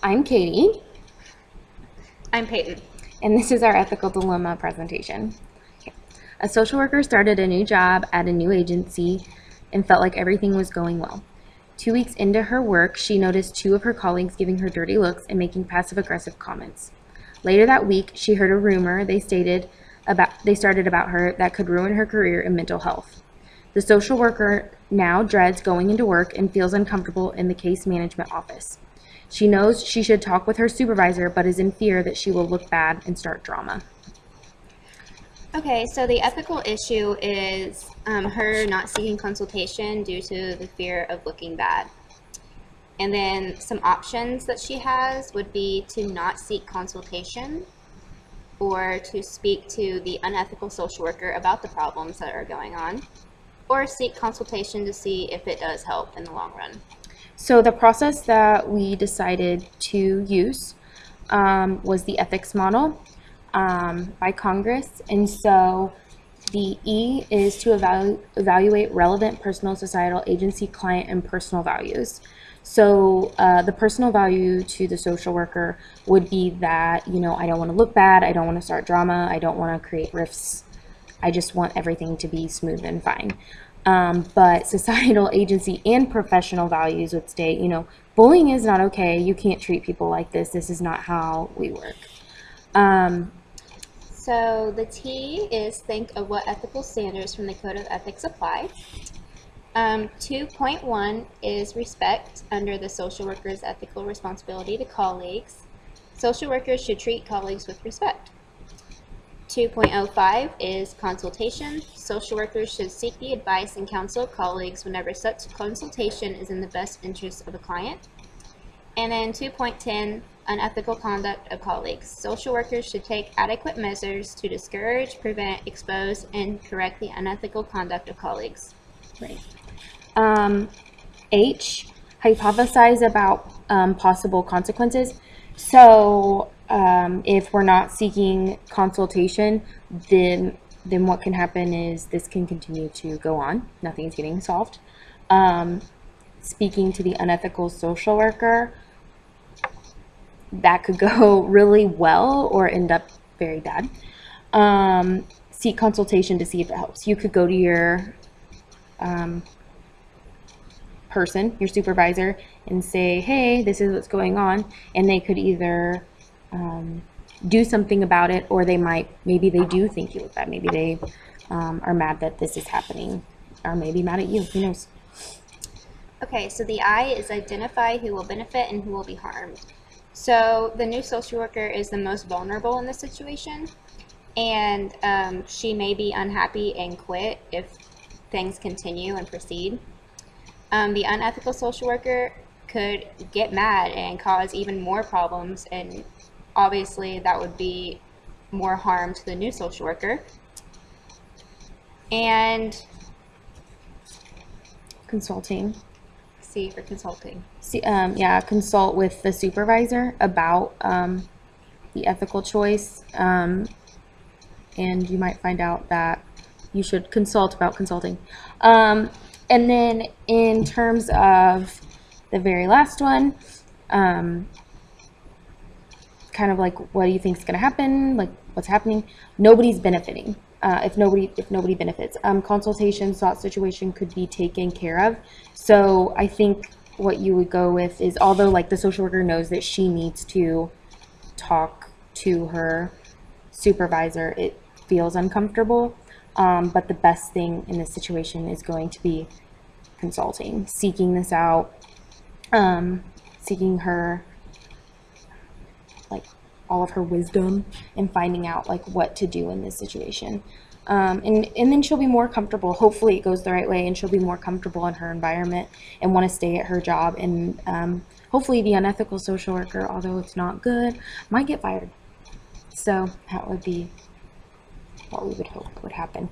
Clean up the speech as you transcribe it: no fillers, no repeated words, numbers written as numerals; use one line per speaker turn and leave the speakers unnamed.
I'm Katie,
I'm Peyton.
and this is our ethical dilemma presentation. Okay. A social worker started a new job at a new agency and felt like everything was going well. 2 weeks into her work, she noticed two of her colleagues giving her dirty looks and making passive-aggressive comments. Later that week, she heard a rumor they started about her that could ruin her career in mental health. The social worker now dreads going into work and feels uncomfortable in the case management office. She knows she should talk with her supervisor, but is in fear that she will look bad and start drama.
Okay, so the ethical issue is her not seeking consultation due to the fear of looking bad. And then some options that she has would be to not seek consultation or to speak to the unethical social worker about the problems that are going on, or seek consultation to see if it does help in the long run.
So the process that we decided to use was the ethics model by Congress. And so the E is to evaluate relevant personal, societal, agency, client, and personal values. So the personal value to the social worker would be that, I don't want to look bad, I don't want to start drama, I don't want to create rifts, I just want everything to be smooth and fine. But societal, agency, and professional values would state, bullying is not okay. You can't treat people like this. This is not how we work.
So the T is think of what ethical standards from the Code of Ethics apply. 2.1 is respect under the social worker's ethical responsibility to colleagues. Social workers should treat colleagues with respect. 2.05 is consultation. Social workers should seek the advice and counsel of colleagues whenever such consultation is in the best interest of a client. And then 2.10, unethical conduct of colleagues. Social workers should take adequate measures to discourage, prevent, expose, and correct the unethical conduct of colleagues.
Right. H, hypothesize about possible consequences. So if we're not seeking consultation, then what can happen is this can continue to go on. Nothing's getting solved. Speaking to the unethical social worker, that could go really well or end up very bad. Seek consultation to see if it helps. You could go to your your supervisor, and say, hey, this is what's going on, and they could either do something about it, or maybe they do think you look bad. Maybe they are mad that this is happening, or maybe mad at you. Who knows?
Okay, so the I is identify who will benefit and who will be harmed. So the new social worker is the most vulnerable in this situation, and she may be unhappy and quit if things continue and proceed. The unethical social worker could get mad and cause even more problems, and obviously that would be more harm to the new social worker. And
Consulting.
C for consulting.
Consult with the supervisor about the ethical choice, and you might find out that you should consult about consulting. And then in terms of the very last one, kind of like, what do you think is going to happen? Like, what's happening? Nobody's benefiting. If nobody benefits, consultation sought situation could be taken care of. So I think what you would go with is, although like the social worker knows that she needs to talk to her supervisor, it feels uncomfortable. But the best thing in this situation is going to be consulting, seeking this out, seeking her, like, all of her wisdom, and finding out like what to do in this situation. And then she'll be more comfortable. Hopefully it goes the right way, and she'll be more comfortable in her environment and want to stay at her job. And hopefully the unethical social worker, although it's not good, might get fired. So that would be what we would hope would happen.